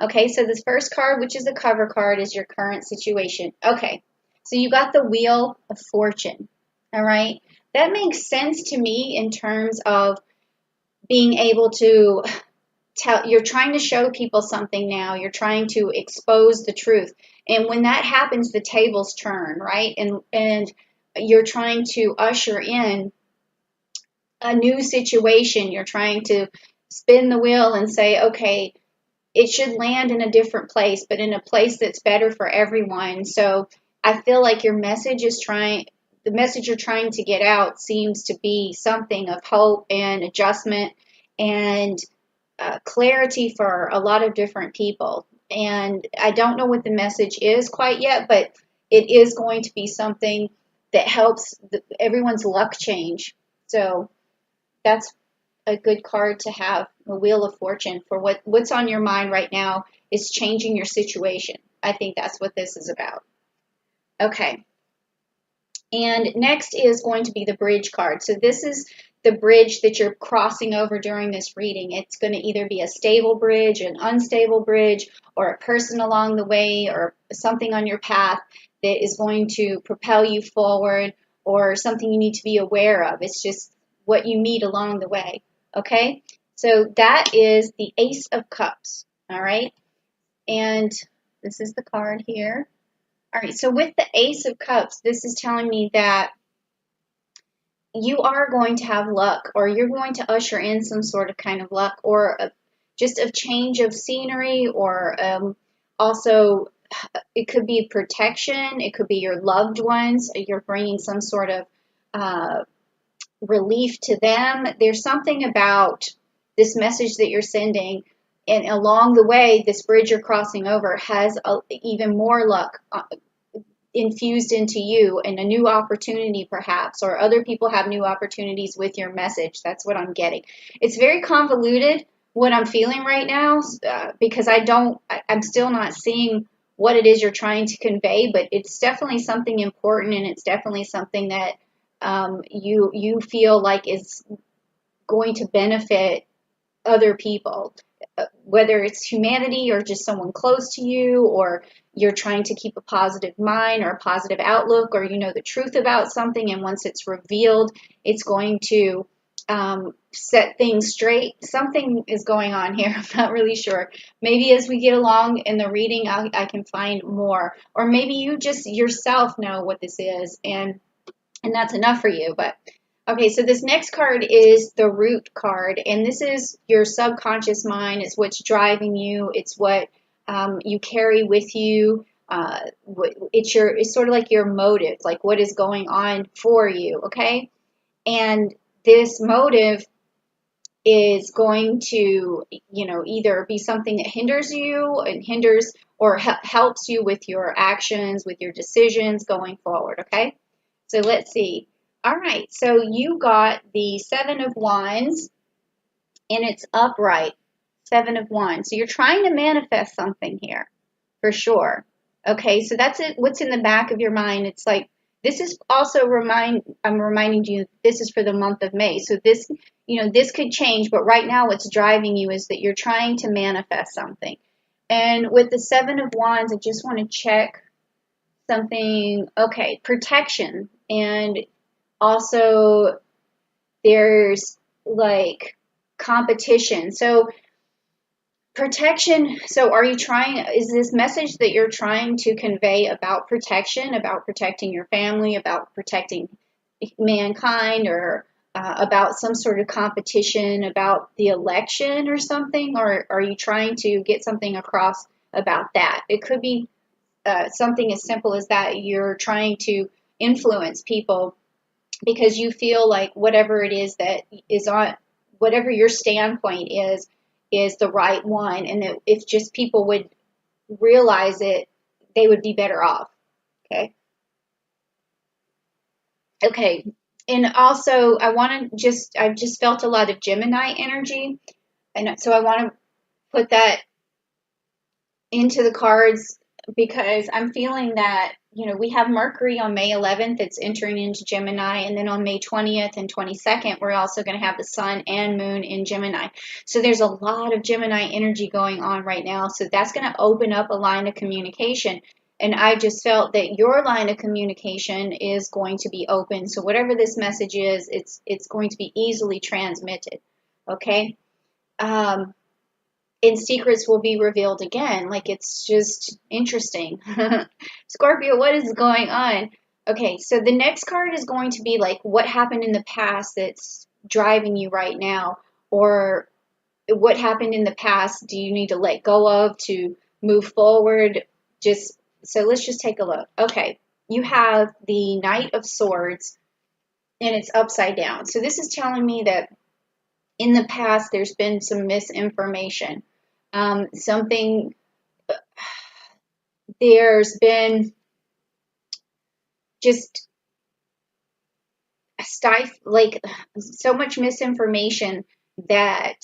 Okay, so this first card, which is the cover card, is your current situation. Okay, so you got the Wheel of Fortune. All right, that makes sense to me in terms of being able to tell, you're trying to show people something now, you're trying to expose the truth. And when that happens, the tables turn, right? And you're trying to usher in a new situation. You're trying to spin the wheel and say, okay, it should land in a different place, but in a place that's better for everyone. So I feel like the message you're trying to get out seems to be something of hope and adjustment and clarity for a lot of different people. And I don't know what the message is quite yet, but it is going to be something that helps everyone's luck change. So that's a good card to have, the Wheel of Fortune, for what's on your mind right now is changing your situation. I think that's what this is about. Okay. And next is going to be the bridge card. So this is the bridge that you're crossing over during this reading. It's going to either be a stable bridge, an unstable bridge, or a person along the way, or something on your path that is going to propel you forward, or something you need to be aware of. It's just what you meet along the way. Okay? So that is the Ace of Cups. All right? And this is the card here. All right, so with the Ace of Cups, this is telling me that you are going to have luck, or you're going to usher in some sort of kind of luck, or just a change of scenery, or also it could be protection, it could be your loved ones, you're bringing some sort of relief to them. There's something about this message that you're sending, and along the way, this bridge you're crossing over has even more luck infused into you, and a new opportunity perhaps, or other people have new opportunities with your message. That's what I'm getting. It's very convoluted what I'm feeling right now, because I'm still not seeing what it is you're trying to convey, but it's definitely something important, and it's definitely something that you feel like is going to benefit other people, whether it's humanity or just someone close to you, or you're trying to keep a positive mind or a positive outlook, or you know the truth about something, and once it's revealed, it's going to set things straight. Something is going on here. I'm not really sure. Maybe as we get along in the reading, I can find more, or maybe you just yourself know what this is, and that's enough for you. But okay, so this next card is the Root card, and this is your subconscious mind. It's what's driving you. It's what you carry with you. It's sort of like your motive, like what is going on for you, okay? And this motive is going to, either be something that hinders you and hinders or helps you with your actions, with your decisions going forward, okay? So let's see. All right, so you got the Seven of Wands, and it's upright. Seven of Wands. So you're trying to manifest something here, for sure. Okay, so that's it. What's in the back of your mind? It's like, this is also I'm reminding you, this is for the month of May. So this, this could change, but right now what's driving you is that you're trying to manifest something. And with the Seven of Wands, I just want to check something. Okay, protection. And also there's like competition. So protection. So is this message that you're trying to convey about protection, about protecting your family, about protecting mankind, or about some sort of competition about the election or something? Or are you trying to get something across about that? It could be something as simple as that. You're trying to influence people because you feel like whatever it is that is on, whatever your standpoint is the right one, and that if just people would realize it, they would be better off. Okay. Okay. And also, I've just felt a lot of Gemini energy, and so I want to put that into the cards because I'm feeling that, we have Mercury on May 11th, it's entering into Gemini, and then on May 20th and 22nd, we're also going to have the Sun and Moon in Gemini. So there's a lot of Gemini energy going on right now. So that's going to open up a line of communication. And I just felt that your line of communication is going to be open. So whatever this message is, it's going to be easily transmitted. Okay? Um, and secrets will be revealed again. Like, it's just interesting. Scorpio, what is going on? Okay, so the next card is going to be like what happened in the past that's driving you right now, or what happened in the past do you need to let go of to move forward? Just so let's just take a look. Okay, you have the Knight of Swords and it's upside down. So this is telling me that in the past there's been some misinformation. Something there's been just like so much misinformation that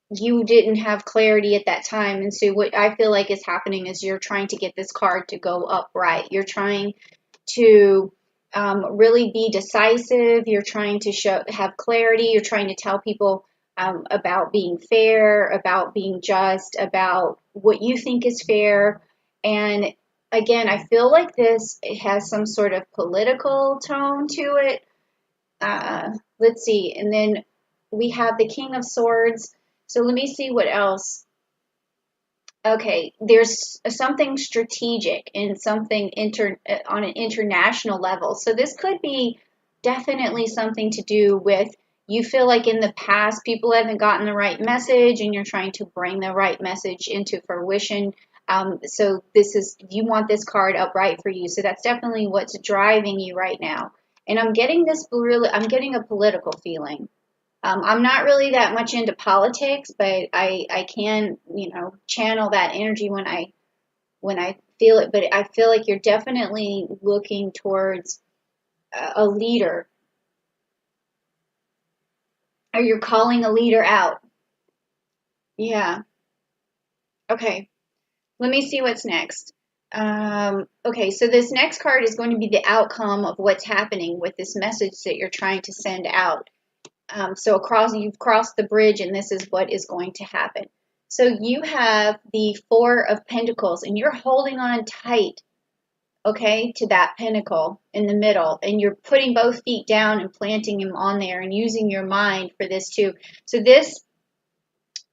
you didn't have clarity at that time. And so what I feel like is happening is you're trying to get this card to go upright. You're trying to really be decisive. You're trying to have clarity. You're trying to tell people about being fair, about being just, about what you think is fair. And again, I feel like it has some sort of political tone to it. Let's see. And then we have the King of Swords. So let me see what else. Okay, there's something strategic and something on an international level. So this could be definitely something to do with you feel like in the past people haven't gotten the right message and you're trying to bring the right message into fruition. So you want this card upright for you. So that's definitely what's driving you right now. And I'm getting I'm getting a political feeling. I'm not really that much into politics, but I can, channel that energy when I feel it. But I feel like you're definitely looking towards a leader, or you're calling a leader out. Yeah. Okay. Let me see what's next. Okay, so this next card is going to be the outcome of what's happening with this message that you're trying to send out. So you've crossed the bridge, and this is what is going to happen. So you have the Four of Pentacles, and you're holding on tight, okay, to that pentacle in the middle, and you're putting both feet down and planting them on there and using your mind for this too. So this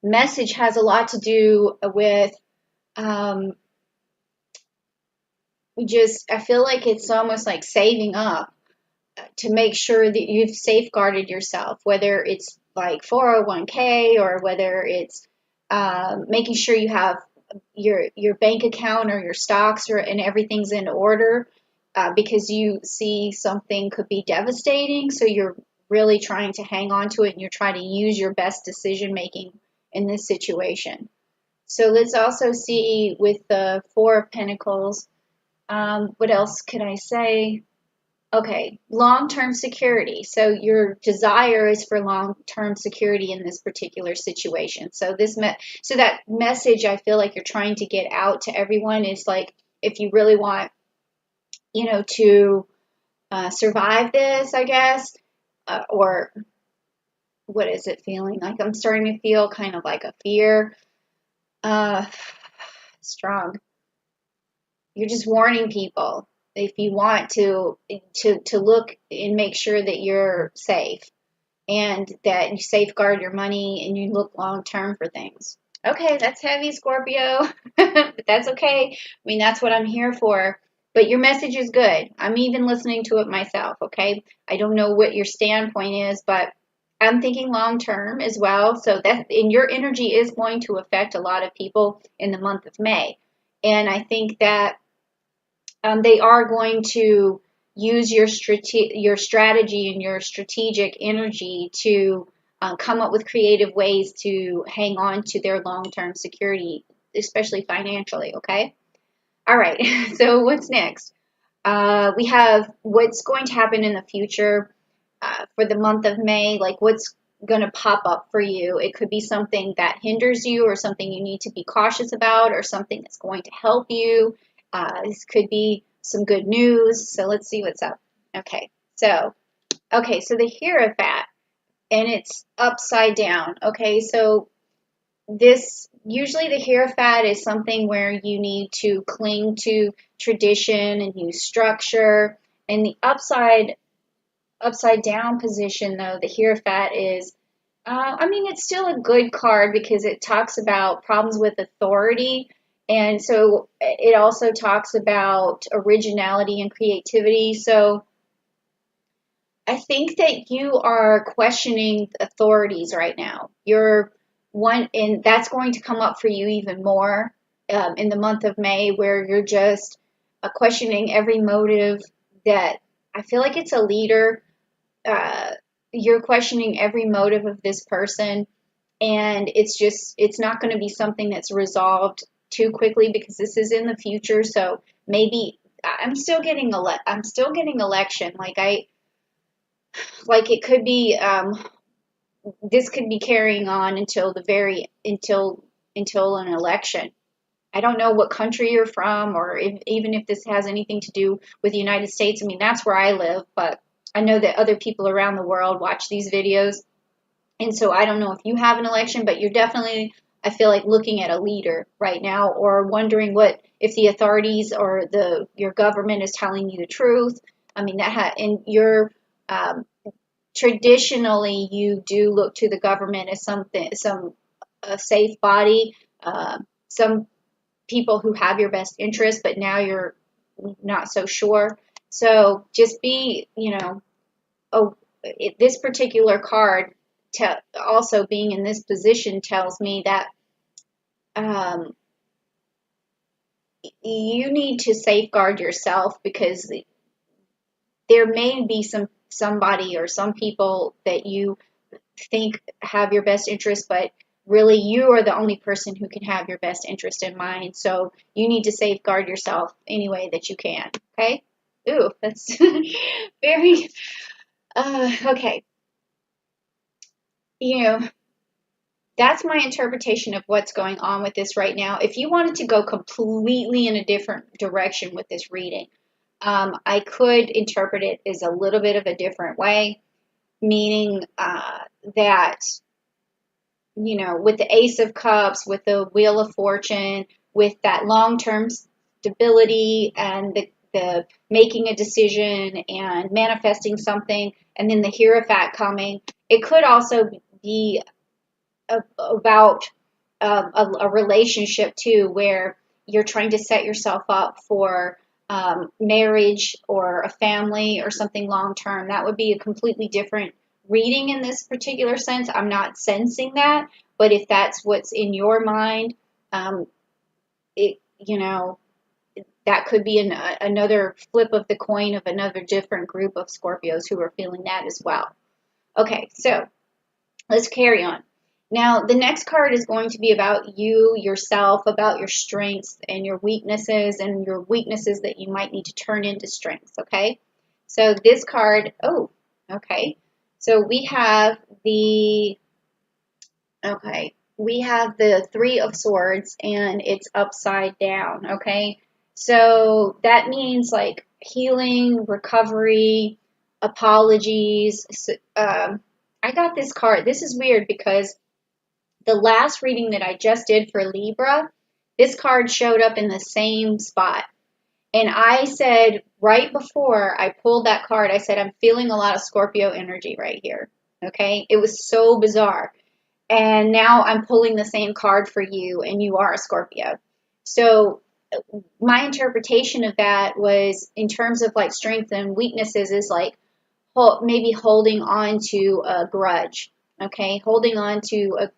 message has a lot to do with I feel like it's almost like saving up to make sure that you've safeguarded yourself, whether it's like 401k or whether it's making sure you have your bank account or your stocks and everything's in order because you see something could be devastating. So you're really trying to hang on to it and you're trying to use your best decision making in this situation. So let's also see with the Four of Pentacles, what else could I say? Okay, long-term security. So your desire is for long-term security in this particular situation. So so that message I feel like you're trying to get out to everyone is like, if you really want, to survive this, I guess, or what is it feeling like? I'm starting to feel kind of like a fear. Strong. You're just warning people if you want to look and make sure that you're safe and that you safeguard your money and you look long term for things. Okay, that's heavy, Scorpio, but that's okay. I mean, that's what I'm here for. But your message is good. I'm even listening to it myself, okay? I don't know what your standpoint is, but I'm thinking long term as well. So and your energy is going to affect a lot of people in the month of May. And I think that they are going to use your strategy and your strategic energy to come up with creative ways to hang on to their long-term security, especially financially, okay? All right, so what's next? We have what's going to happen in the future for the month of May, like what's going to pop up for you. It could be something that hinders you or something you need to be cautious about or something that's going to help you. This could be some good news. So let's see what's up. Okay, so the Hierophant, and it's upside down. Okay, so this usually the Hierophant is something where you need to cling to tradition and use structure. And the upside down position, though, the Hierophant is, I mean, it's still a good card because it talks about problems with authority. And so it also talks about originality and creativity. So I think that you are questioning authorities right now. You're one, and that's going to come up for you even more in the month of May, where you're just questioning every motive that I feel like it's a leader. Uh, you're questioning every motive of this person, and it's not going to be something that's resolved too quickly because this is in the future. So maybe I'm still getting election. Like it could be this could be carrying on until until an election. I don't know what country you're from or even if this has anything to do with the United States. I mean, that's where I live, but I know that other people around the world watch these videos. And so I don't know if you have an election, but you're definitely, I feel like, looking at a leader right now or wondering what if the authorities or your government is telling you the truth. I mean, and you're um, traditionally you do look to the government as a safe body. Some people who have your best interest, but now you're not so sure. So just be, oh, this particular card, also being in this position, tells me that um, you need to safeguard yourself because there may be somebody or some people that you think have your best interest, but really you are the only person who can have your best interest in mind. So you need to safeguard yourself any way that you can. Okay? Ooh, that's very okay. You know, that's my interpretation of what's going on with this right now. If you wanted to go completely in a different direction with this reading, I could interpret it as a little bit of a different way, meaning that, with the Ace of Cups, with the Wheel of Fortune, with that long-term stability and the making a decision and manifesting something, and then the Hierophant coming, it could also be about a relationship too, where you're trying to set yourself up for marriage or a family or something long term. That would be a completely different reading in this particular sense. I'm not sensing that, but if that's what's in your mind, it that could be another flip of the coin of another different group of Scorpios who are feeling that as well. Okay, so let's carry on. Now, the next card is going to be about you, yourself, about your strengths and your weaknesses that you might need to turn into strengths, okay? So this card, oh, okay. So we have the Three of Swords and it's upside down, okay? So that means like healing, recovery, apologies. I got this card. This is weird because the last reading that I just did for Libra, this card showed up in the same spot. And I said right before I pulled that card, I said, I'm feeling a lot of Scorpio energy right here. Okay? It was so bizarre. And now I'm pulling the same card for you, and you are a Scorpio. So my interpretation of that was in terms of like strengths and weaknesses is like maybe holding on to a grudge, okay? Holding on to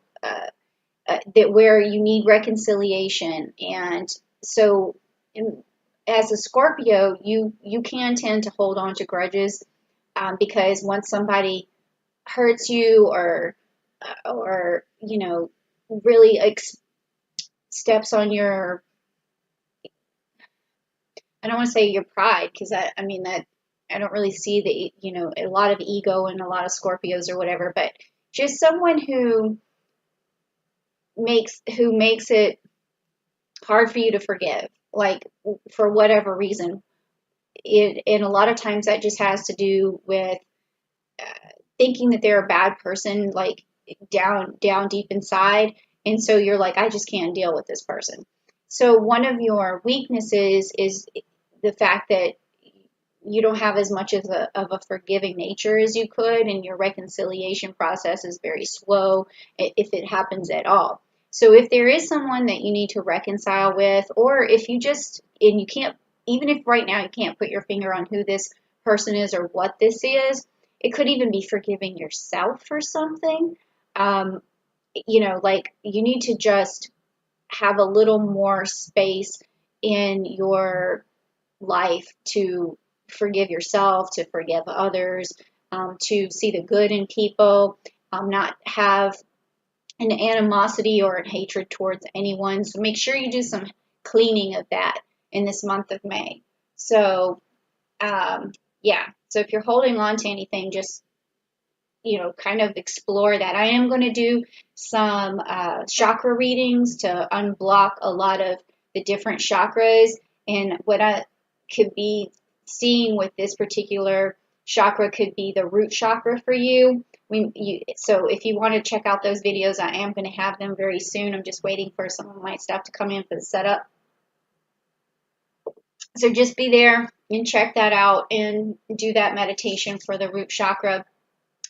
that where you need reconciliation. And so as a Scorpio, you can tend to hold on to grudges because once somebody hurts you or really steps on your, I don't want to say your pride because I mean that I don't really see a lot of ego in a lot of Scorpios or whatever, but just someone who makes it hard for you to forgive, like for whatever reason. And a lot of times that just has to do with thinking that they're a bad person, like down deep inside. And so you're like, I just can't deal with this person. So one of your weaknesses is the fact that you don't have as much of a forgiving nature as you could, and your reconciliation process is very slow if it happens at all. So if there is someone that you need to reconcile with, or if you just, and you can't, even if right now you can't put your finger on who this person is or what this is, it could even be forgiving yourself for something. Um, like you need to just have a little more space in your life to forgive yourself, to forgive others, to see the good in people, not have an animosity or a hatred towards anyone. So make sure you do some cleaning of that in this month of May. So, yeah. So if you're holding on to anything, just kind of explore that. I am going to do some chakra readings to unblock a lot of the different chakras. And what I could be seeing with this particular chakra could be the root chakra for you. So if you want to check out those videos, I am going to have them very soon. I'm just waiting for some of my stuff to come in for the setup. So just be there and check that out and do that meditation for the root chakra,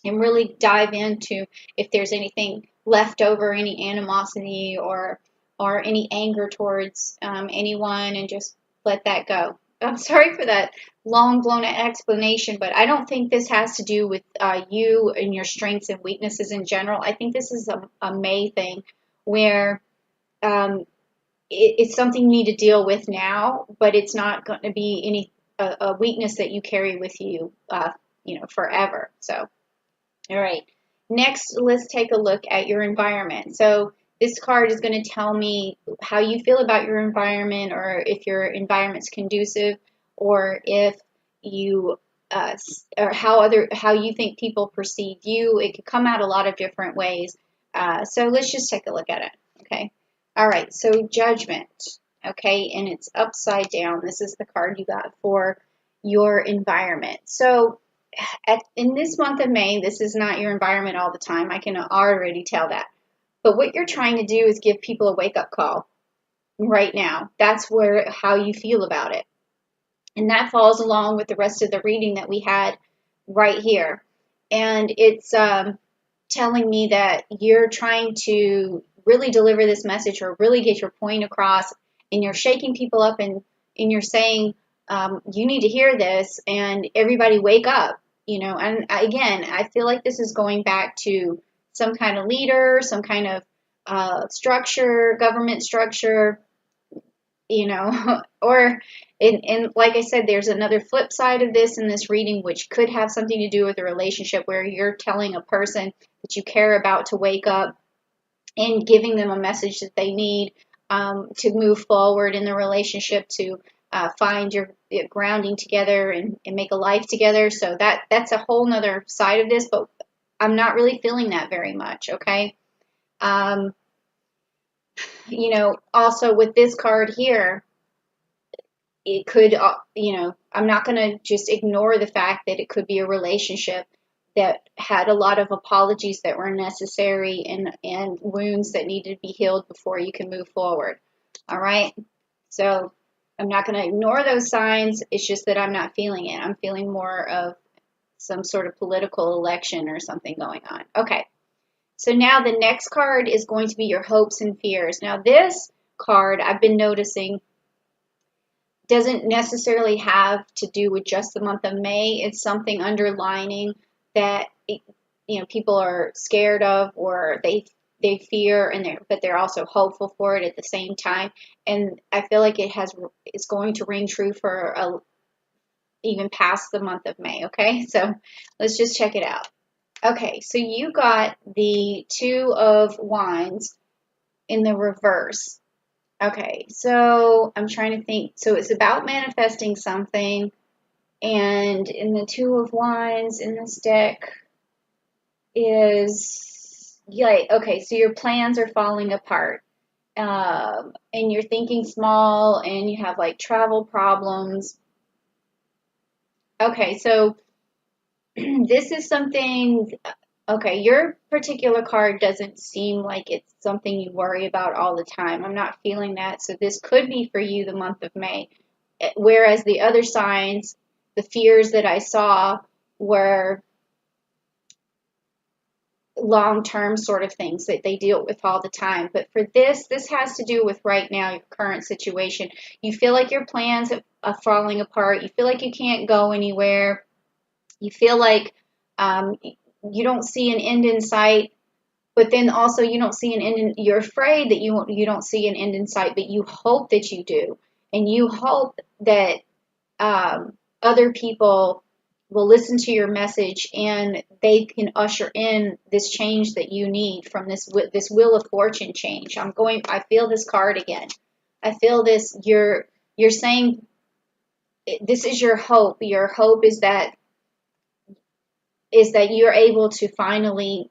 and really dive into if there's anything left over, any animosity or any anger towards anyone, and just let that go. I'm sorry for that long blown explanation, but I don't think this has to do with you and your strengths and weaknesses in general. I think this is a May thing where it's something you need to deal with now, but it's not going to be a weakness that you carry with you, forever. So. All right, next let's take a look at your environment. So this card is going to tell me how you feel about your environment, or if your environment's conducive, or if you or how you think people perceive you. It could come out a lot of different ways. So let's just take a look at it. Okay. All right. So Judgment. Okay, and it's upside down. This is the card you got for your environment. So in this month of May, this is not your environment all the time. I can already tell that. But what you're trying to do is give people a wake-up call right now. That's how you feel about it. And that falls along with the rest of the reading that we had right here. And it's telling me that you're trying to really deliver this message, or really get your point across, and you're shaking people up, and you're saying, you need to hear this, and everybody wake up. And again, I feel like this is going back to some kind of leader, some kind of structure, government structure, or, and like I said, there's another flip side of this in this reading, which could have something to do with a relationship where you're telling a person that you care about to wake up, and giving them a message that they need to move forward in the relationship, to find your grounding together and make a life together. So that's a whole nother side of this, but I'm not really feeling that very much. Okay. Also with this card here, it could, I'm not going to just ignore the fact that it could be a relationship that had a lot of apologies that were necessary, and wounds that needed to be healed before you can move forward. All right. So I'm not going to ignore those signs. It's just that I'm not feeling it. I'm feeling more of some sort of political election or something going on. Okay. So now the next card is going to be your hopes and fears. Now this card, I've been noticing, doesn't necessarily have to do with just the month of May. It's something underlining that people are scared of, or they fear, but they're also hopeful for it at the same time. And I feel like it's going to ring true for even past the month of May. Okay, so let's just check it out. Okay, so you got the Two of Wands in the reverse. Okay, so I'm trying to think. So it's about manifesting something, and in the Two of Wands in this deck is like, okay, so your plans are falling apart. And you're thinking small and you have like travel problems. Okay, so this is something, okay, your particular card doesn't seem like it's something you worry about all the time. I'm not feeling that. So this could be for you the month of May. Whereas the other signs, the fears that I saw were long-term sort of things that they deal with all the time. But for this has to do with right now, your current situation. You feel like your plans are falling apart. You feel like you can't go anywhere. You feel like you don't see an end in sight. But then also you don't see an end in, you're afraid that you don't see an end in sight, but you hope that you do. And you hope that other people will listen to your message and they can usher in this change that you need from this wheel of fortune change. I feel this card again. I feel this, you're saying this is your hope. Your hope is that you're able to finally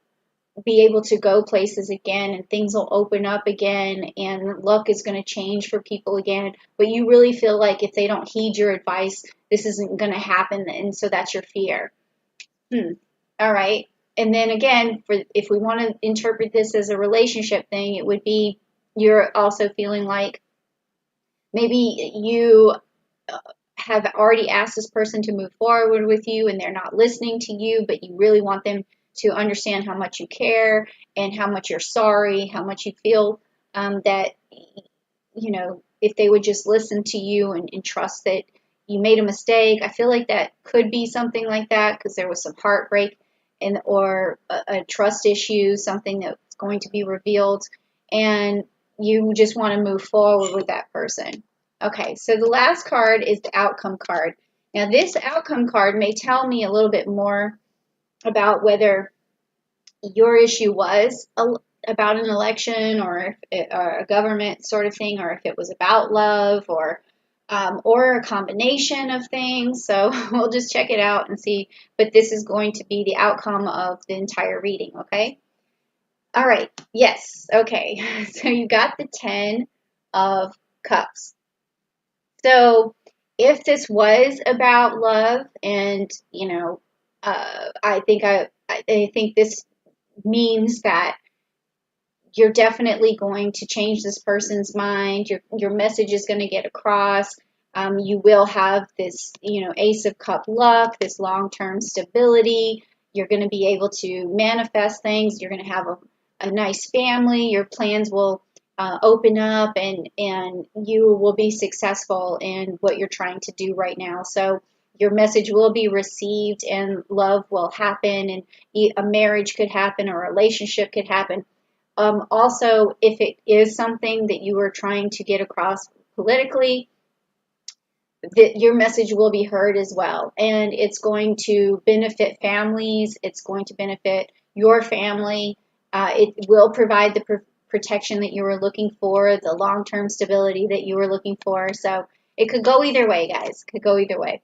be able to go places again and things will open up again and luck is going to change for people again. But you really feel like if they don't heed your advice, this isn't going to happen. And so that's your fear. All right. And then again, if we want to interpret this as a relationship thing, it would be you're also feeling like maybe you have already asked this person to move forward with you and they're not listening to you, but you really want them to understand how much you care and how much you're sorry, how much you feel that, if they would just listen to you and trust that you made a mistake. I feel like that could be something like that because there was some heartbreak or a trust issue, something that's going to be revealed, and you just want to move forward with that person. Okay, so the last card is the outcome card. Now, this outcome card may tell me a little bit more about whether your issue was about an election or a government sort of thing, or if it was about love or a combination of things. So we'll just check it out and see. But this is going to be the outcome of the entire reading, okay? All right, yes, okay. So you got the 10 of Cups. So if this was about love and, I think this means that you're definitely going to change this person's mind. Your message is going to get across. You will have this, Ace of Cup luck, this long-term stability. You're going to be able to manifest things. You're going to have a nice family. Your plans will open up, and you will be successful in what you're trying to do right now. So your message will be received, and love will happen, and a marriage could happen, or a relationship could happen. Also, if it is something that you are trying to get across politically, that your message will be heard as well. And it's going to benefit families. It's going to benefit your family. It will provide the protection that you were looking for, the long-term stability that you were looking for. So it could go either way, guys. It could go either way.